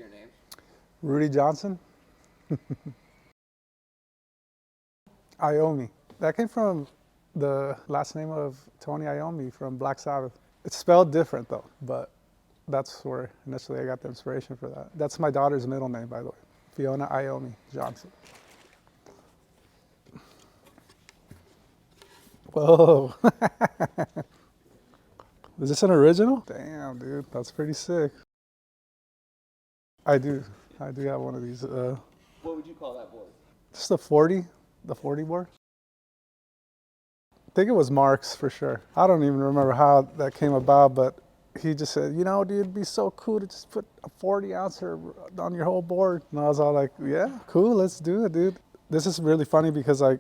your name? Rudy Johnson. Iommi. That came from the last name of Tony Iommi from Black Sabbath. It's spelled different though, but that's where initially I got the inspiration for that. That's my daughter's middle name, by the way. Fiona Iommi Johnson. Whoa. Is this an original? Damn, dude, that's pretty sick. I do. I do have one of these. What would you call that board? Just the 40 board. I think it was Mark's for sure. I don't even remember how that came about, but he just said, you know, dude, it'd be so cool to just put a 40 ouncer on your whole board. And I was all like, yeah, cool, let's do it, dude. This is really funny because I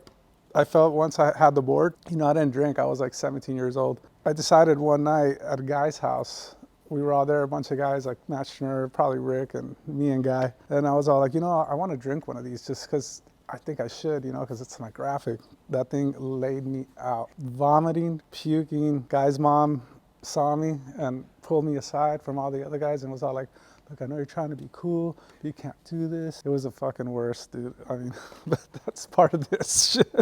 felt once I had the board, you know, I didn't drink. I was like 17 years old. I decided one night at a guy's house, we were all there, a bunch of guys like Matt Schnur, probably Rick and me and Guy. And I was all like, you know, I want to drink one of these just because I think I should, you know, because it's my graphic. That thing laid me out. Vomiting, puking. Guy's mom saw me and pulled me aside from all the other guys and was all like, look, I know you're trying to be cool, but you can't do this. It was the fucking worst, dude. I mean, but that's part of this shit.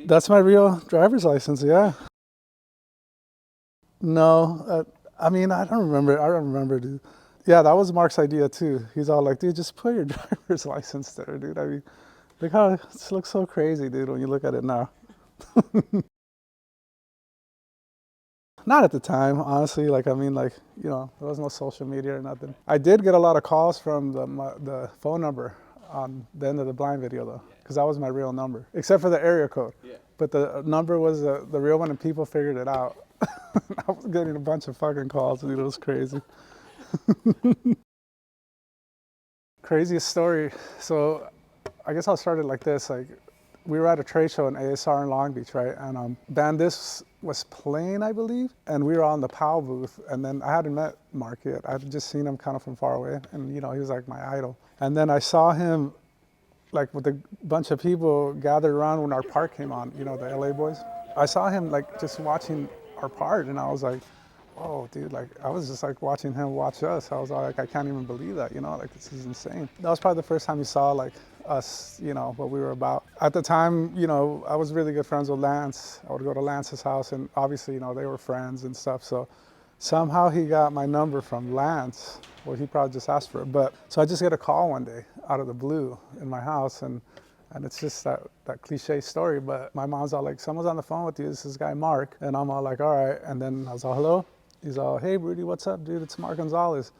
That's my real driver's license, yeah. No, I mean, I don't remember, dude. Yeah, that was Mark's idea too. He's all like, dude, just put your driver's license there, dude. I mean, look how it looks so crazy, dude, when you look at it now. Not at the time, honestly. Like, I mean, like, you know, there was no social media or nothing. I did get a lot of calls from the phone number on the end of the blind video, though, because that was my real number, except for the area code. Yeah. But the number was the real one, and people figured it out. I was getting a bunch of fucking calls, dude. It was crazy. Craziest story. So I guess I'll start it like this. Like, we were at a trade show in ASR in Long Beach, right? And Bandis was playing, I believe, and we were on the POW booth. And then I hadn't met Mark yet. I had just seen him kind of from far away, and you know, he was like my idol. And then I saw him, like, with a bunch of people gathered around when our part came on. You know, the LA boys. I saw him like just watching our part, and I was like, whoa, dude, like, I was just like watching him watch us. I was like, I can't even believe that, you know, like, this is insane. That was probably the first time he saw, like, us, you know, what we were about. At the time, you know, I was really good friends with Lance. I would go to Lance's house, and obviously, you know, they were friends and stuff. So somehow he got my number from Lance. Well, he probably just asked for it. But so I just get a call one day out of the blue in my house, and it's just that cliche story. But my mom's all like, someone's on the phone with you. This is guy Mark. And I'm all like, all right. And then I was all, hello? He's all, hey, Rudy, what's up, dude? It's Mark Gonzalez.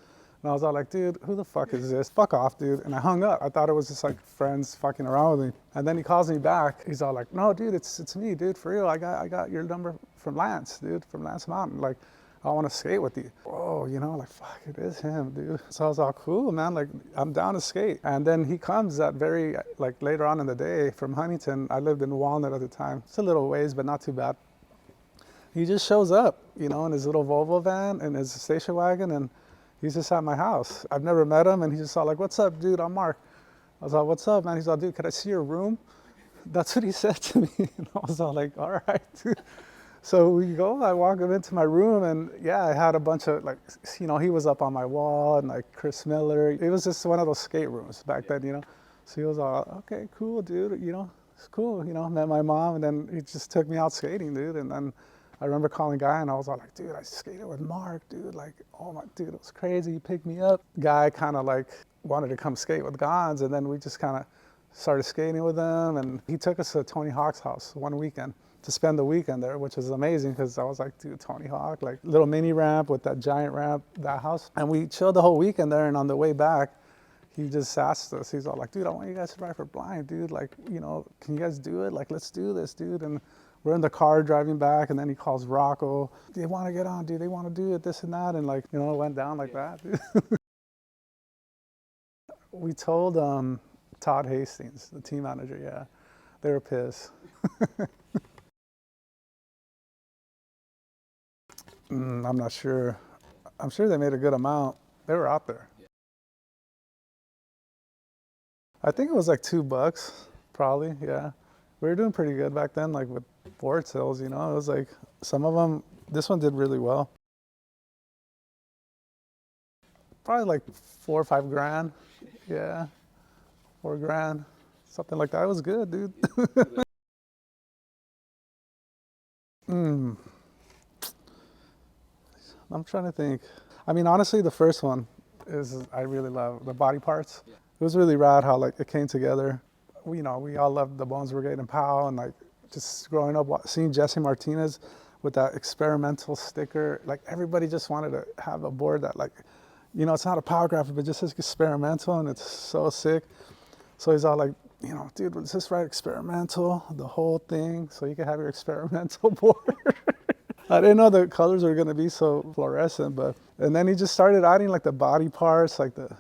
And I was all like, dude, who the fuck is this? Fuck off, dude. And I hung up. I thought it was just like friends fucking around with me. And then he calls me back. He's all like, no, dude, it's me, dude, for real. I got your number from Lance, dude, from Lance Mountain. Like, I want to skate with you. Whoa, you know, like, fuck, it is him, dude. So I was all, cool, man. Like, I'm down to skate. And then he comes that very, like, later on in the day from Huntington. I lived in Walnut at the time. It's a little ways, but not too bad. He just shows up, you know, in his little Volvo van and his station wagon, and he's just at my house. I've never met him, and he's just all like, what's up, dude? I'm Mark. I was like, what's up, man? He's all, dude, could I see your room? That's what he said to me. And I was all like, all right, dude. So we go, I walk him into my room, and yeah, I had a bunch of, like, you know, he was up on my wall, and like Chris Miller. It was just one of those skate rooms back then, you know. So he was all, okay, cool, dude, you know, it's cool, you know. Met my mom, and then he just took me out skating, dude. And then I remember calling Guy, and I was all like, dude, I skated with Mark, dude. Like, oh my, dude, it was crazy. He picked me up. Guy kind of like wanted to come skate with Gons, and then we just kind of started skating with him. And he took us to Tony Hawk's house one weekend to spend the weekend there, which was amazing because I was like, dude, Tony Hawk, like little mini ramp with that giant ramp, that house. And we chilled the whole weekend there, and on the way back, he just asked us, he's all like, dude, I want you guys to ride for blind, dude. Like, you know, can you guys do it? Like, let's do this, dude. And we're in the car driving back, and then he calls Rocco. They want to get on, dude. They want to do it, this and that. And like, you know, it went down like that. We told Todd Hastings, the team manager, yeah. They were pissed. I'm not sure. I'm sure they made a good amount. They were out there. I think it was like $2, probably, yeah. We were doing pretty good back then, like with board sales, you know. It was like, some of them, this one did really well. probably like 4 or 5 grand. Yeah, 4 grand, something like that. It was good, dude. I'm trying to think. I mean, honestly, the first one is I really love the body parts. It was really rad how like it came together. We all loved the Bones Brigade and POW, and like just growing up seeing Jesse Martinez with that experimental sticker. Like everybody just wanted to have a board that like, it's not a power graphic, but just experimental, and it's so sick. So he's all like, dude, let's just write experimental, the whole thing, so you can have your experimental board. I didn't know the colors were gonna be so fluorescent, and then he just started adding like the body parts, like the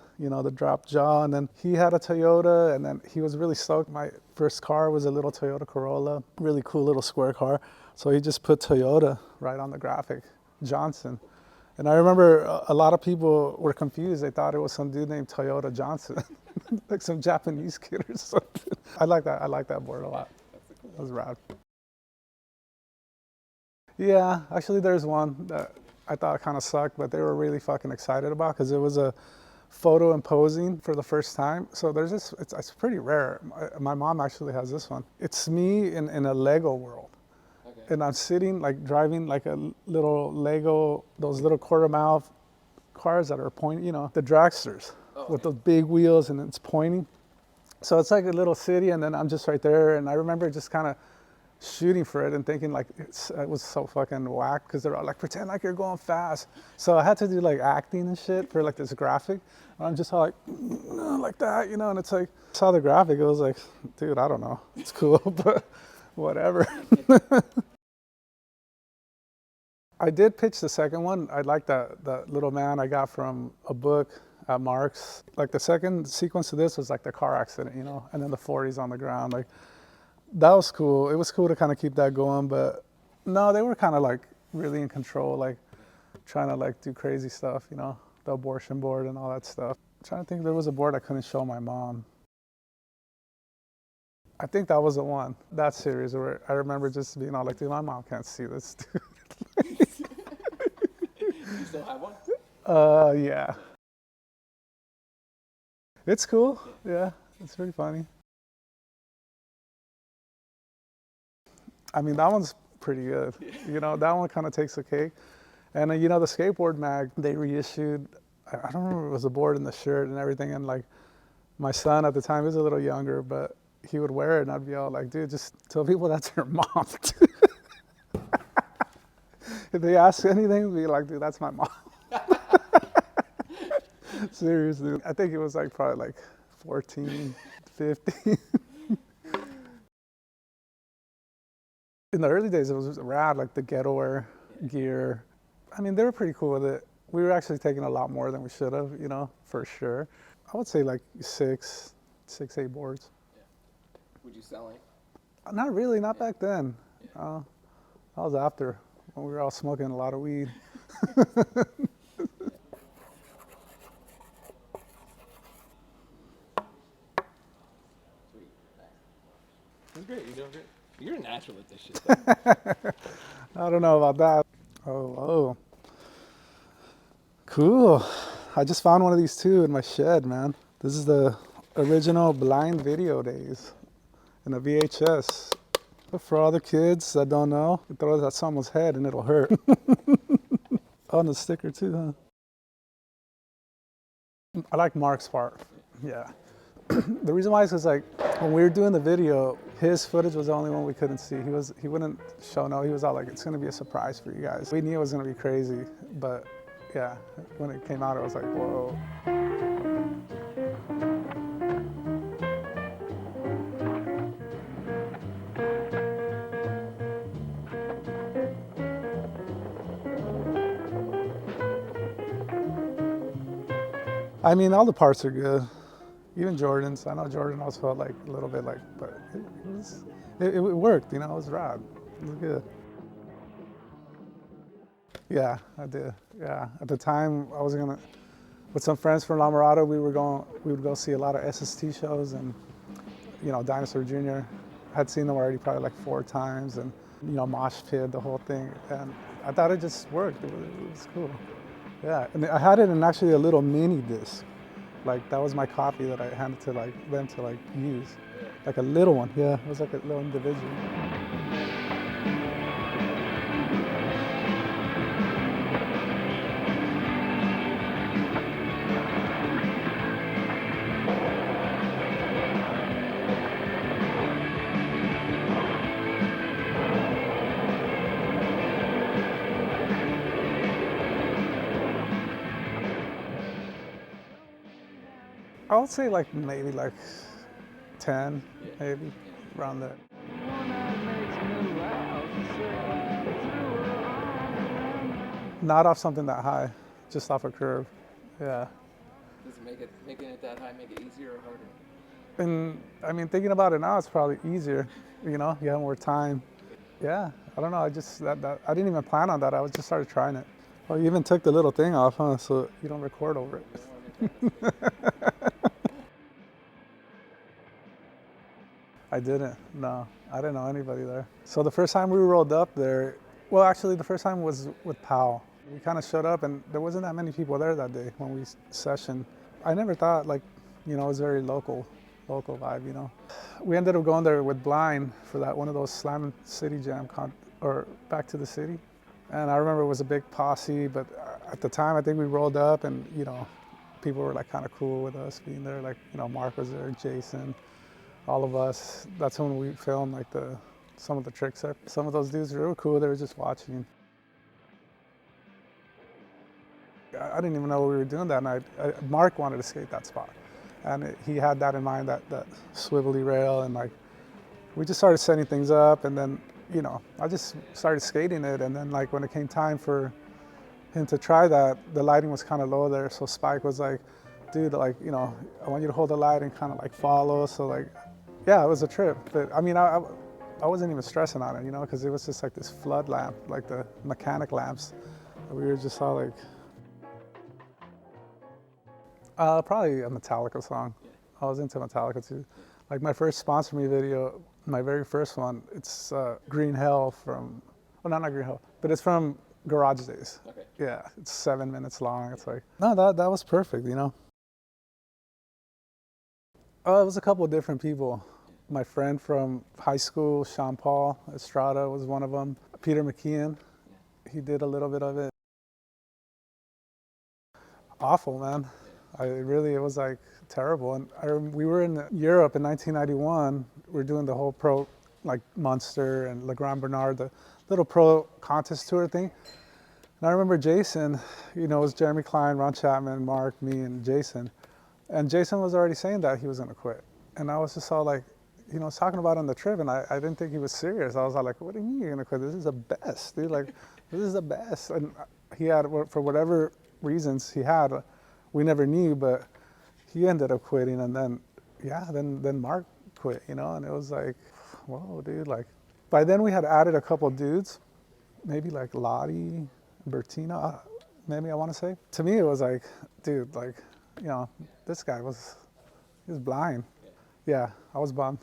drop jaw, and then he had a Toyota, and then he was really stoked. My first car was a little Toyota Corolla, really cool little square car. So he just put Toyota right on the graphic, Johnson. And I remember a lot of people were confused. They thought it was some dude named Toyota Johnson, like some Japanese kid or something. I like that board a lot. It was rad. Yeah, actually there's one that I thought kind of sucked, but they were really fucking excited about because it was a photo imposing for the first time. So there's this, it's pretty rare. My mom actually has this one. It's me in a Lego world. Okay. And I'm sitting, like driving like a little Lego, those little quarter mouth cars that are pointing, the dragsters with those big wheels, and it's pointing. So it's like a little city, and then I'm just right there. And I remember just kind of shooting for it and thinking like it was so fucking whack because they're all like, pretend like you're going fast. So I had to do like acting and shit for like this graphic. And I'm just all like that, and it's like, I saw the graphic, it was like, dude, I don't know, it's cool, but whatever. I did pitch the second one. I like that little man I got from a book at Mark's. Like the second sequence of this was like the car accident, and then the 40s on the ground. Like that was cool. It was cool to kind of keep that going, but no, they were kind of like really in control, like trying to like do crazy stuff, the abortion board and all that stuff. I'm trying to think, there was a board I couldn't show my mom. I think that was the one, that series where I remember just being all like, dude, my mom can't see this, dude. You still have one? Yeah. It's cool. Yeah, it's pretty funny. I mean, that one's pretty good. That one kind of takes the cake. And the skateboard mag, they reissued, I don't remember, it was a board and the shirt and everything. And like my son at the time, he was a little younger, but he would wear it and I'd be all like, dude, just tell people that's your mom. If they ask anything, be like, dude, that's my mom. Seriously. I think it was like probably like 14, 15. In the early days, it was rad, like the ghetto wear gear. I mean, they were pretty cool with it. We were actually taking a lot more than we should have, for sure. I would say like 6, 8 boards. Yeah. Would you sell any? Not really, not back then. That was after, when we were all smoking a lot of weed. That's great. You're doing great. You're a natural at this shit. I don't know about that. Oh. Cool. I just found one of these too in my shed, man. This is the original Blind Video days in a VHS. But for all the kids that don't know, you throw it at someone's head and it'll hurt. On the sticker too, huh? I like Mark's part. Yeah. The reason why is because like when we were doing the video, his footage was the only one we couldn't see. He wouldn't show no. He was all like, it's gonna be a surprise for you guys. We knew it was gonna be crazy, but yeah, when it came out, it was like, whoa. I mean, all the parts are good. Even Jordan's. I know Jordan also felt like a little bit like, but it worked, it was rad. It was good. Yeah, I did. Yeah, at the time I was with some friends from La Mirada, we would go see a lot of SST shows, and Dinosaur Jr. Had seen them already probably like 4 times, and Mosh Pit, the whole thing, and I thought it just worked. It was cool. Yeah, and I had it in actually a little mini disc. Like that was my copy that I handed to like them to like use. Like a little one, yeah. It was like a little individual. I would say like maybe like 10, Yeah. maybe around there. Not off something that high, just off a curve. Yeah. Does it make it making it that high make it easier or harder? And I mean, thinking about it now, it's probably easier. You know, you have more time. Yeah, I don't know. I just that I didn't even plan on that. I was just started trying it. Oh, you even took the little thing off, huh? So you don't record over it. You don't want to make that mistake. I didn't. No, I didn't know anybody there. So the first time we rolled up there, well, actually, the first time was with Powell. We kind of showed up, and there wasn't that many people there that day when we sessioned. I never thought like, you know, it was very local vibe. You know, we ended up going there with Blind for that one of those Slam City Jam or Back to the City, and I remember it was a big posse. But at the time, I think we rolled up, and you know, people were like kind of cool with us being there. Like, you know, Mark was there, Jason, all of us. That's when we filmed like some of the tricks there. Some of those dudes were cool. They were just watching. I didn't even know we were doing that night. Mark wanted to skate that spot, and he had that in mind, that swivelly rail, and like we just started setting things up, and then you know I just started skating it, and then like when it came time for him to try that, the lighting was kind of low there, so Spike was like, dude, like, you know, I want you to hold the light and kind of like follow. So like, yeah, it was a trip. But I mean, I wasn't even stressing on it, you know, because it was just like this flood lamp, like the mechanic lamps. We were just all like, probably a Metallica song. I was into Metallica too. Like my first Sponsor Me video, my very first one, it's Green Hell from, well, not Green Hell, but it's from Garage Days. Okay. Yeah, it's 7 minutes long. It's like, no, that was perfect, you know. Oh, it was a couple of different people. My friend from high school, Sean Paul Estrada, was one of them. Peter McKeon, he did a little bit of it. Awful, man. It was like terrible. And we were in Europe in 1991. We were doing the whole pro, like Munster and Le Grand Bernard, the little pro contest tour thing. And I remember Jason, you know, it was Jeremy Klein, Ron Chapman, Mark, me, and Jason. And Jason was already saying that he was going to quit. And I was just all like, you know, talking about it on the trip, and I didn't think he was serious. I was all like, what do you mean you're going to quit? This is the best, dude. Like, this is the best. And he had, for whatever reasons he had, we never knew, but he ended up quitting. And then, yeah, then Mark quit, you know, and it was like, whoa, dude. Like, by then we had added a couple dudes, maybe like Lottie, Bertina, maybe I want to say. To me, it was like, dude, like, you know, this guy he was blind. Yeah, I was bummed.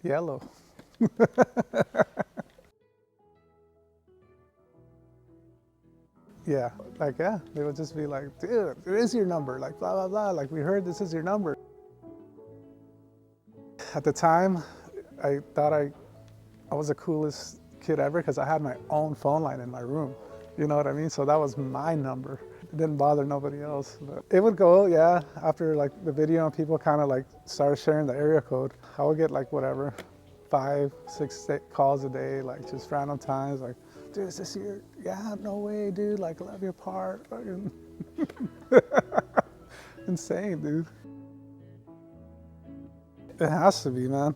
Yellow. Yeah, like, yeah, they would just be like, dude, it is your number, like, blah, blah, blah. Like, we heard this is your number. At the time, I thought I was the coolest kid ever because I had my own phone line in my room. You know what I mean? So that was my number. It didn't bother nobody else. But it would go, yeah, after like the video and people kind of like started sharing the area code, I would get like whatever, 5, 6 calls a day, like just random times, like, dude, is this your, yeah, no way, dude, like, love your part. Fucking insane, dude. It has to be, man.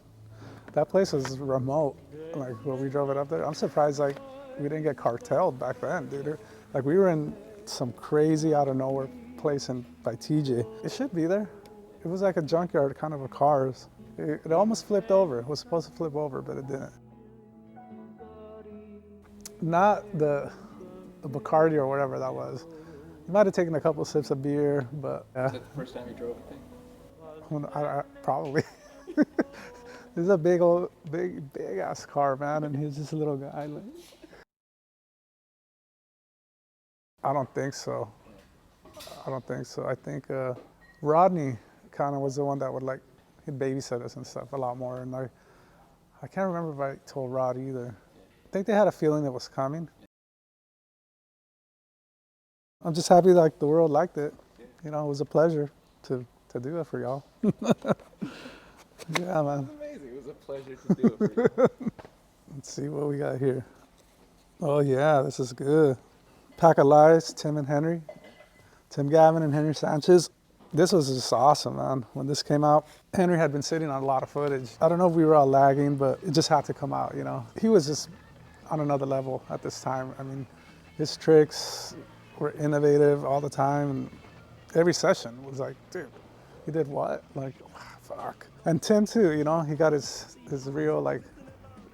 That place was remote. Like when we drove it up there, I'm surprised like we didn't get cartelled back then, dude. Like we were in some crazy out of nowhere place by TJ. It should be there. It was like a junkyard kind of a cars. It almost flipped over. It was supposed to flip over, but it didn't. Not the Bacardi or whatever that was. You might have taken a couple sips of beer, but yeah. Is that the first time you drove a thing? Probably. This is a big ass car, man, and he's just a little guy. Like, I don't think so. I don't think so. I think Rodney kind of was the one that would like, he'd babysit us and stuff a lot more. And I can't remember if I told Rod either. I think they had a feeling it was coming. I'm just happy like the world liked it. You know, it was a pleasure to do it for y'all. Yeah, man. It's amazing. It was a pleasure to do it for you. Let's see what we got here. Oh yeah, this is good. Pack of Lies, Tim and Henry. Tim Gavin and Henry Sanchez. This was just awesome, man. When this came out, Henry had been sitting on a lot of footage. I don't know if we were all lagging, but it just had to come out, you know. He was just on another level at this time. I mean, his tricks were innovative all the time. And every session was like, dude, he did what? Like, fuck. And Tim too, you know, he got his real like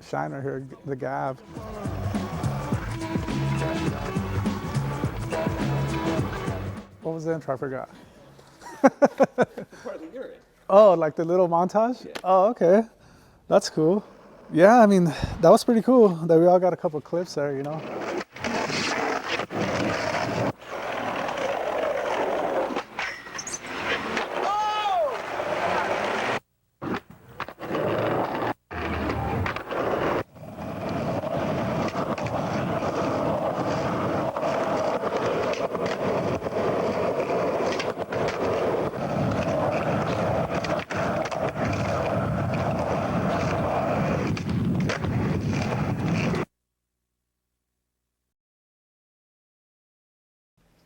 shiner here, the Gav. What was the intro? I forgot. Part that you're in. Oh, like the little montage? Yeah. Oh, okay. That's cool. Yeah, I mean, that was pretty cool that we all got a couple clips there, you know?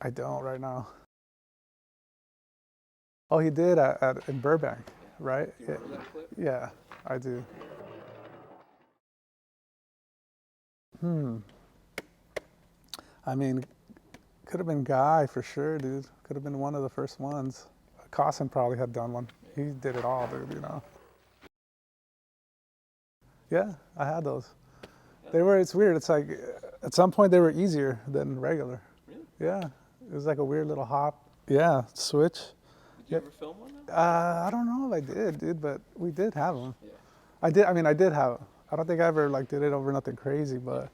I don't right now. Oh, he did in Burbank, right? Yeah, Remember that clip? yeah, I do. I mean, could have been Guy for sure, dude. Could have been one of the first ones. Cossin probably had done one. He did it all, dude, you know? Yeah, I had those. They were, it's weird. It's like, at some point they were easier than regular. Really? Yeah, it was like a weird little hop. Yeah, switch. Did you ever film one? Though? I don't know if I did, dude, but we did have them. Yeah. I did have them. I don't think I ever like did it over nothing crazy, but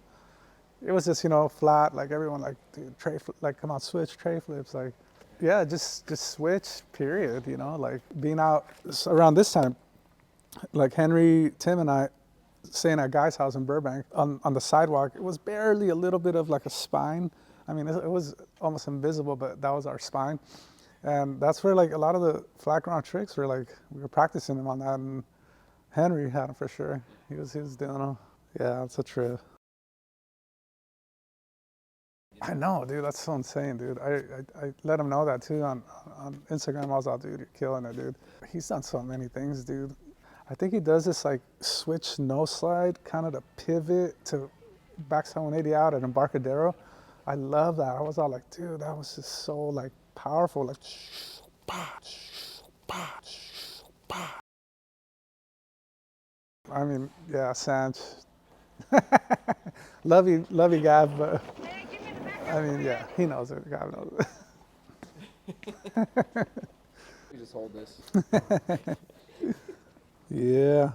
it was just, you know, flat. Like everyone like, dude, like come on, switch, tray flips. Like, yeah, just switch, period, you know, like being out around this time, like Henry, Tim and I, staying at Guy's house in Burbank on the sidewalk, it was barely a little bit of like a spine. I mean, it was almost invisible, but that was our spine. And that's where like a lot of the flat ground tricks were like, we were practicing them on that, and Henry had them for sure. He was doing them. Yeah, it's a trip. I know, dude, that's so insane, dude. I let him know that too on Instagram. I was like, dude, you're killing it, dude. He's done so many things, dude. I think he does this like switch no slide, kind of to pivot to backside 180 out at Embarcadero. I love that. I was all like, dude, that was just so like powerful. Like, I mean, yeah, Sanch. love you, Gav, but I mean, yeah, he knows it. Gav knows it. You just hold this. Yeah.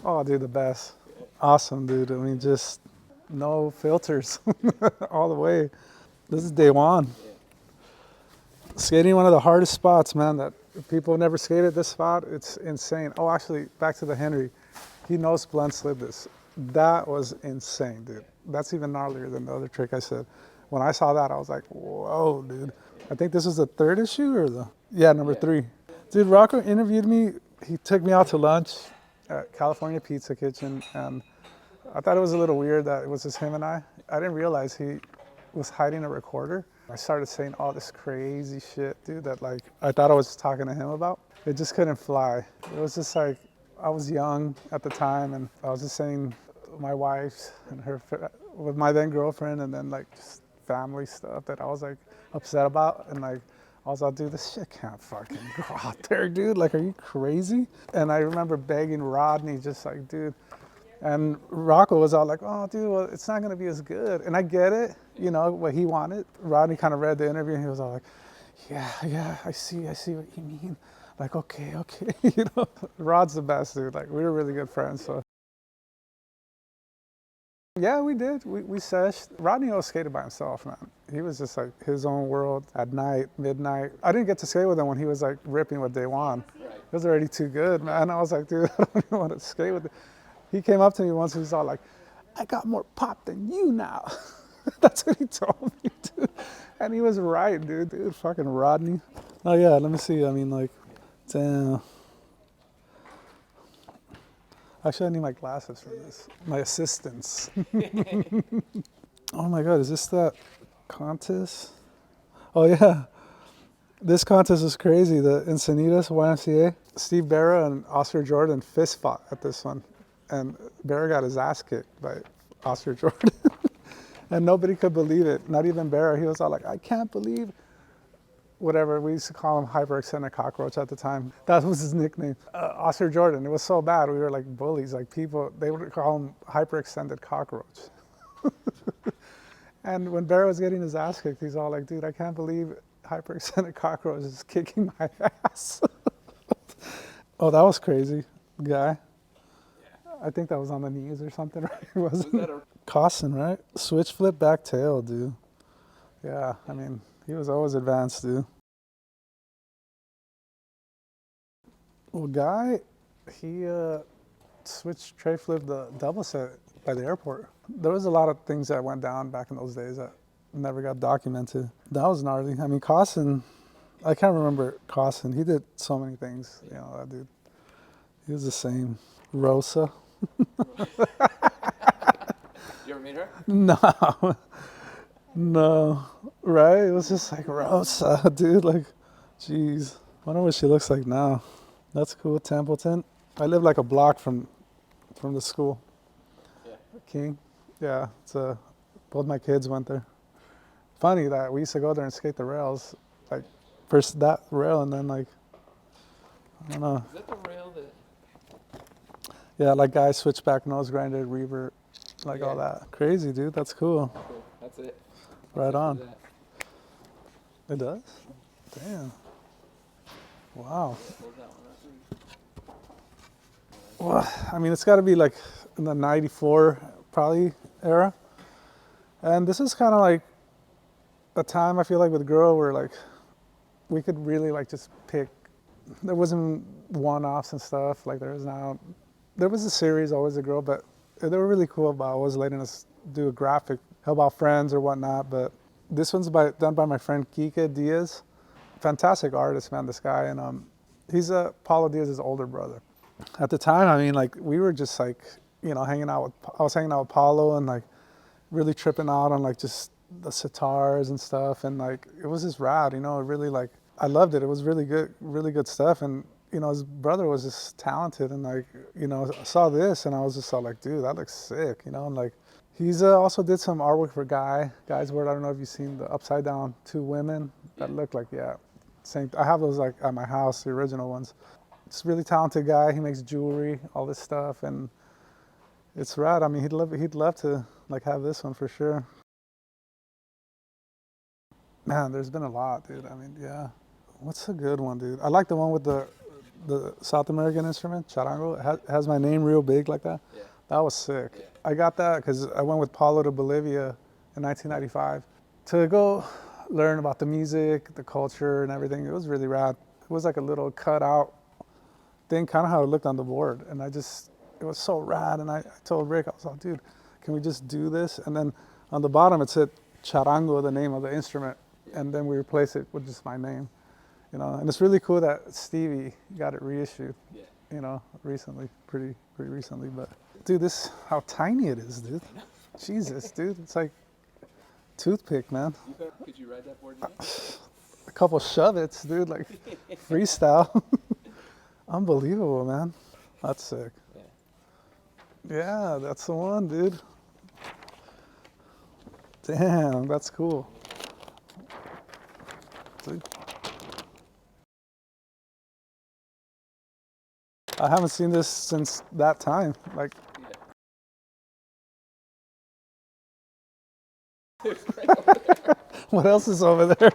Oh, dude, the best. Awesome, dude. I mean, just no filters all the way. This is day one. Skating one of the hardest spots, man, that people have never skated this spot. It's insane. Oh, actually, back to the Henry. He nose blend slid this. That was insane, dude. That's even gnarlier than the other trick I said. When I saw that, I was like, whoa, dude. I think this is the third issue or number 3. Dude, Rocco interviewed me. He took me out to lunch at California Pizza Kitchen, and I thought it was a little weird that it was just him and I. I didn't realize he was hiding a recorder. I started saying all this crazy shit, dude, that like I thought I was talking to him about. It just couldn't fly. It was just like, I was young at the time, and I was just saying my wife and her, with my then girlfriend, and then like just family stuff that I was like upset about, and like I was like, dude, this shit can't fucking go out there, dude. Like, are you crazy? And I remember begging Rodney, just like, dude. And Rocco was all like, oh, dude, well, it's not gonna be as good. And I get it, you know, what he wanted. Rodney kind of read the interview, and he was all like, yeah, I see what you mean. Like, okay, you know. Rod's the best, dude. Like, we were really good friends, so. Yeah, we did. We seshed. Rodney always skated by himself, man. He was just like his own world at night, midnight. I didn't get to skate with him when he was like ripping with Day One. Right. He was already too good, man. I was like, dude, I don't even want to skate with him. He came up to me once. He was all like, "I got more pop than you now." That's what he told me, dude. And he was right, dude. Dude, fucking Rodney. Oh yeah, let me see. I mean, like, damn. Actually, I need my glasses for this. My assistants. Oh my God, is this that contest? Oh yeah, this contest is crazy. The Encinitas YMCA. Steve Barra and Oscar Jordan fist fought at this one. And Barra got his ass kicked by Oscar Jordan. And nobody could believe it. Not even Barra. He was all like, I can't believe whatever. We used to call him hyperextended cockroach at the time. That was his nickname. Oscar Jordan. It was so bad. We were like bullies. Like people, they would call him hyperextended cockroach. And when Barra was getting his ass kicked, he's all like, dude, I can't believe hyperextended cockroach is kicking my ass. Oh, that was crazy, guy. I think that was on the knees or something, right? Wasn't Was that a Costin, right? Switch flip back tail, dude. Yeah, I mean, he was always advanced, dude. Well, guy, he switched tray flip the double set by the airport. There was a lot of things that went down back in those days that never got documented. That was gnarly. I mean, Costin, I can't remember Costin. He did so many things, you know, that dude. He was the same. Rosa. You ever meet her? No, no, right? It was just like Rosa, dude. Like, jeez. I wonder what she looks like now. That's cool, Templeton. I live like a block from the school. Yeah. King. Yeah, it's both my kids went there. Funny that we used to go there and skate the rails, like first that rail and then like I don't know. Is that the rail that? Yeah, like guys switchback, nose grinded, revert, like all Yeah. that. Crazy, dude. That's cool. Cool. That's it. Right That's it for on. that. It does? Damn. Wow. Close that one up. Well, I mean, it's got to be like in the 94 probably era. And this is kind of like a time I feel like with Girl where like we could really like just pick. There wasn't one-offs and stuff like there is now. There was a series, Always a Girl, but they were really cool about always letting us do a graphic, help out friends or whatnot. But this one's done by my friend Kike Diaz. Fantastic artist, man, this guy. And he's Paulo Diaz's older brother. At the time, I mean, like we were just like, you know, I was hanging out with Paulo and like really tripping out on like just the sitars and stuff. And like, it was just rad, you know, it really like, I loved it. It was really good stuff. And, you know, his brother was just talented and like, you know, I saw this and I was just all like, dude, that looks sick, you know, and like, he's also did some artwork for Guy's Word. I don't know if you've seen the upside down two women that look like, yeah, same. I have those like at my house, the original ones. It's a really talented guy. He makes jewelry, all this stuff. And it's rad. I mean, he'd love to like have this one for sure. Man, there's been a lot, dude. I mean, yeah. What's a good one, dude? I like the one with the South American instrument, charango. It has my name real big like that. Yeah. That was sick. Yeah. I got that because I went with Paulo to Bolivia in 1995 to go learn about the music, the culture, and everything. It was really rad. It was like a little cutout thing, kind of how it looked on the board. And it was so rad. And I told Rick, I was like, dude, can we just do this? And then on the bottom it said charango, the name of the instrument. And then we replaced it with just my name. You know, and it's really cool that Stevie got it reissued. Yeah. You know, recently, pretty recently. But dude, how tiny it is, dude. Jesus, dude, it's like toothpick, man. Could you ride that board again? A couple shove-its, dude, like freestyle. Unbelievable, man. That's sick. Yeah, that's the one, dude. Damn, that's cool. Dude. I haven't seen this since that time. Like, what else is over there?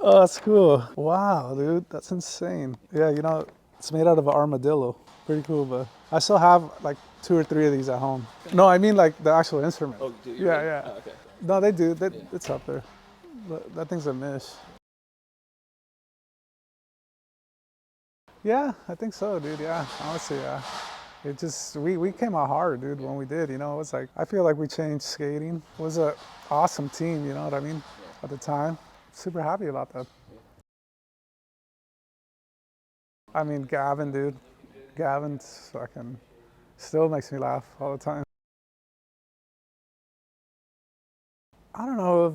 Oh, that's cool. Wow, dude, that's insane. Yeah, you know, It's made out of an armadillo. Pretty cool, but I still have like 2 or 3 of these at home. No, I mean like the actual instrument. Oh, do you Yeah, really? yeah. Oh, okay. No, they do. It's up there. That thing's a mish. Yeah, I think so, dude. Yeah, honestly, yeah. It just we came out hard, dude, when we did. You know, it was like I feel like we changed skating. It was a awesome team. You know what I mean? At the time, super happy about that. I mean, Gavin, dude. Gavin's fucking still makes me laugh all the time. I don't know if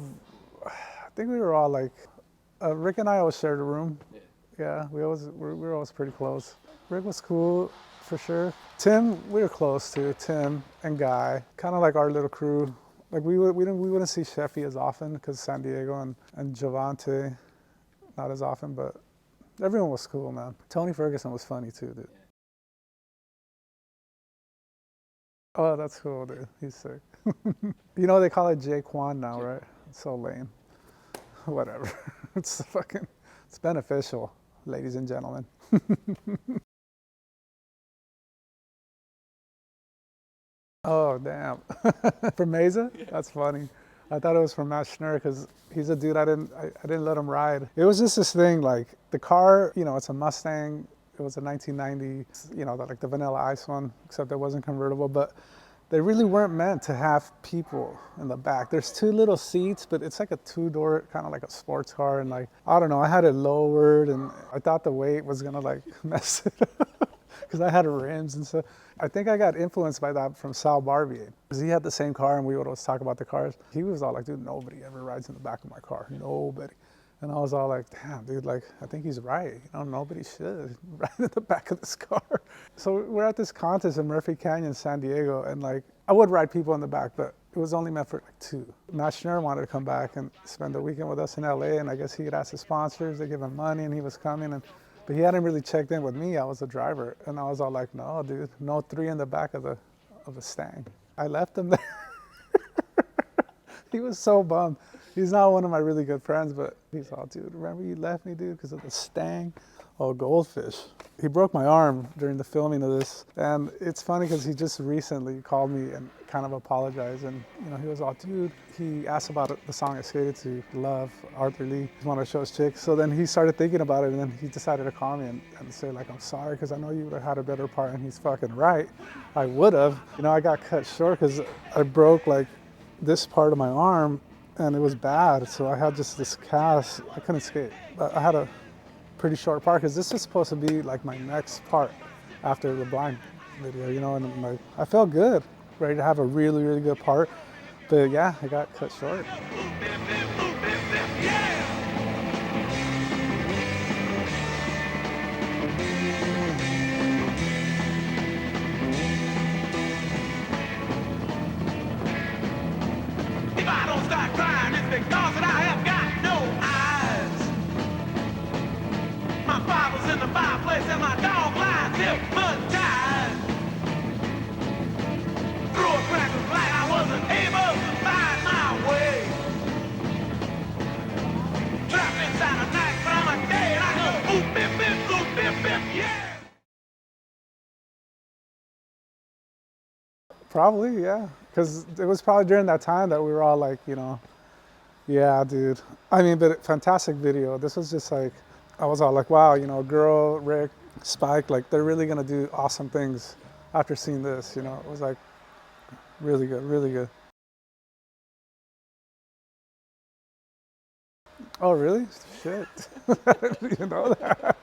I think we were all like Rick and I always shared a room. Yeah, we were always pretty close. Rick was cool for sure. Tim, we were close to Tim and Guy, kind of like our little crew. Like we wouldn't see Sheffy as often because San Diego and Javante not as often, but everyone was cool, man. Tony Ferguson was funny too, dude. Oh, that's cool, dude. He's sick. You know they call it Jaquan now, right? It's so lame. Whatever. It's beneficial, ladies and gentlemen. Oh, damn. From Mesa? That's funny. I thought it was from Matt Schnur because he's a dude I didn't let him ride. It was just this thing, like the car, you know, it's a Mustang. It was a 1990, you know, like the Vanilla Ice one, except it wasn't convertible, but they really weren't meant to have people in the back. There's 2 little seats, but it's like a 2-door, kind of like a sports car. And like, I don't know, I had it lowered and I thought the weight was gonna like mess it up because I had rims and stuff. I think I got influenced by that from Sal Barbier because he had the same car and we would always talk about the cars. He was all like, dude, nobody ever rides in the back of my car, nobody. And I was all like, damn, dude, like, I think he's right. You know, nobody should ride in the back of this car. So we're at this contest in Murphy Canyon, San Diego, and like, I would ride people in the back, but it was only meant for like 2. Matt Schnur wanted to come back and spend the weekend with us in LA, and I guess he had asked the sponsors, they give him money, and he was coming, but he hadn't really checked in with me. I was the driver, and I was all like, no, dude, no 3 in the back of the Stang. I left him there. He was so bummed. He's not one of my really good friends, but he's all, dude, remember you left me, dude, because of the Stang? Oh, Goldfish. He broke my arm during the filming of this. And it's funny because he just recently called me and kind of apologized. And, you know, he was all, dude, he asked about the song I skated to, Love, Arthur Lee. He wanted to show his chick. So then he started thinking about it, and then he decided to call me and say, like, I'm sorry, because I know you would have had a better part. And he's fucking right. I would have. You know, I got cut short because I broke, like, this part of my arm, and it was bad. So I had just this cast. I couldn't skate. I had a pretty short part because this is supposed to be like my next part after the blind video, you know, and like I felt good, ready to have a really, really good part. But yeah, I got cut short. If I don't start crying, it's because that I have got no eyes. My Bible's in the fireplace and my dog lies hypnotized. Through a crack of light, I wasn't able to find my way. Trapped inside a night, but I'm a day and I go oop, bip, bip, oop, bip, bip, yeah. Probably, yeah. Because it was probably during that time that we were all like, you know, yeah, dude. I mean, but fantastic video. This was just like, I was all like, wow, you know, Girl, Rick, Spike, like they're really gonna do awesome things after seeing this, you know. It was like really good, really good. Oh, really? Shit. You know that?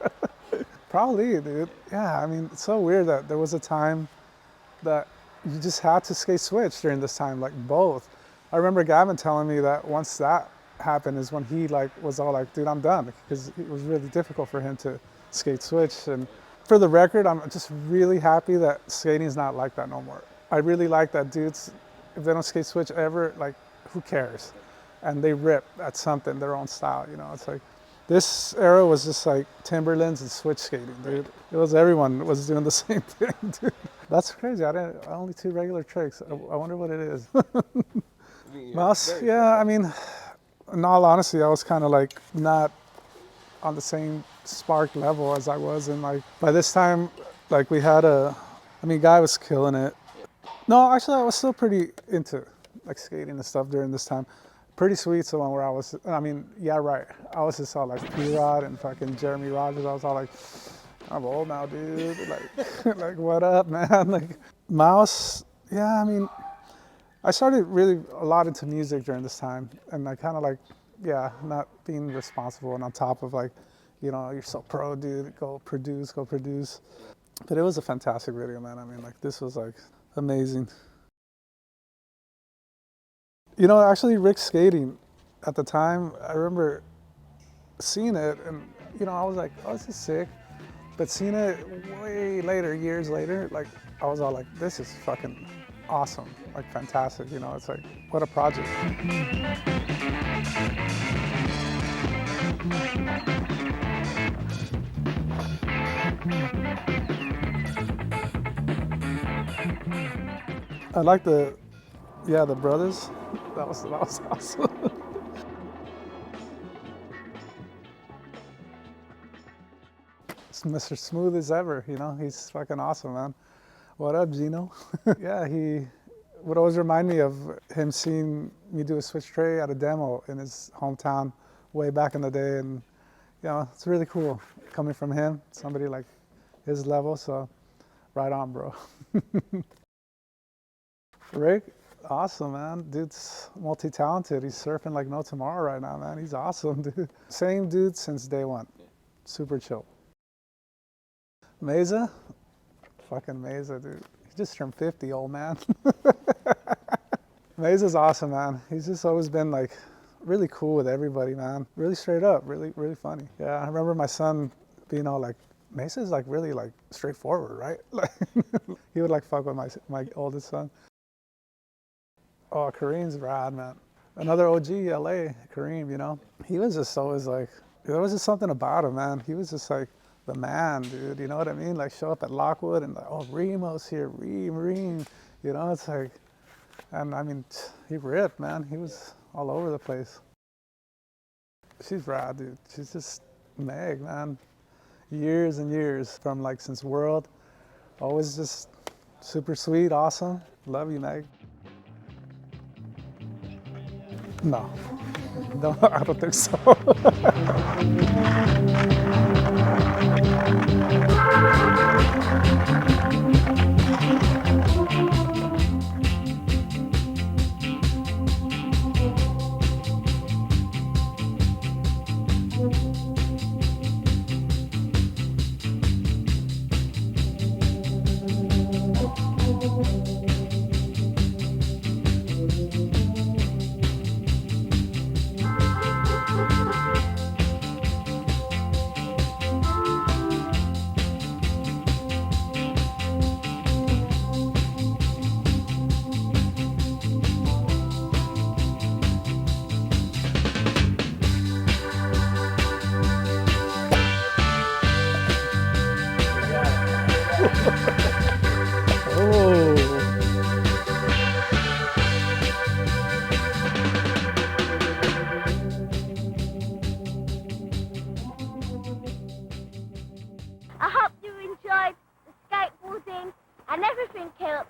Probably, dude. Yeah, I mean, it's so weird that there was a time that you just had to skate switch during this time, like both. I remember Gavin telling me that once that happened is when he like was all like, dude, I'm done, because it was really difficult for him to skate switch. And for the record, I'm just really happy that skating is not like that no more. I really like that dudes, if they don't skate switch ever, like who cares? And they rip at something, their own style, you know. It's like, this era was just like Timberlands and switch skating, dude. It was, everyone was doing the same thing, dude. That's crazy. I only 2 regular tricks. I wonder what it is. Mouse, yeah, I mean, in all honesty, I was kind of like not on the same spark level as I was. And like by this time, like we had Guy was killing it. No, actually I was still pretty into like skating and stuff during this time. Pretty Sweet's the one where I was, yeah, right. I was just all like P-Rod and fucking Jeremy Rogers. I was all like, I'm old now, dude. Like, like what up, man? Like Mouse, yeah, I started really a lot into music during this time, and I kind of like, yeah, not being responsible and on top of like, you're so pro, dude, go produce. But it was a fantastic video, man. Like this was like amazing. Actually Rick skating at the time, I remember seeing it and, I was like, oh, this is sick. But seeing it way later, years later, like I was all like, this is fucking awesome, like fantastic. It's like, what a project. I like the brothers. That was awesome. It's Mr. Smooth as ever, he's fucking awesome, man. What up, Gino? Yeah, he would always remind me of him seeing me do a switch tray at a demo in his hometown way back in the day, and it's really cool coming from him, somebody like his level, so right on, bro. Rick, awesome, man. Dude's multi-talented. He's surfing like no tomorrow right now, man. He's awesome, dude. Same dude since day one. Super chill. Mesa? Fucking Mesa, dude. He just turned 50, old man. Mesa's awesome, man. He's just always been like really cool with everybody, man. Really straight up, really, really funny. Yeah, I remember my son being all like, Mesa's like really like straightforward, right? Like he would like fuck with my oldest son. Oh, Kareem's rad, man. Another OG LA, Kareem, he was just always like, there was just something about him, man. He was just like the man, dude, you know what I mean? Like show up at Lockwood and like, oh, Remo's here, Reem, it's like, and he ripped, man. He was all over the place. She's rad, dude. She's just Meg, man. Years and years from like since World, always just super sweet, awesome. Love you, Meg. No, I don't think so. I hope you enjoyed the skateboarding and everything else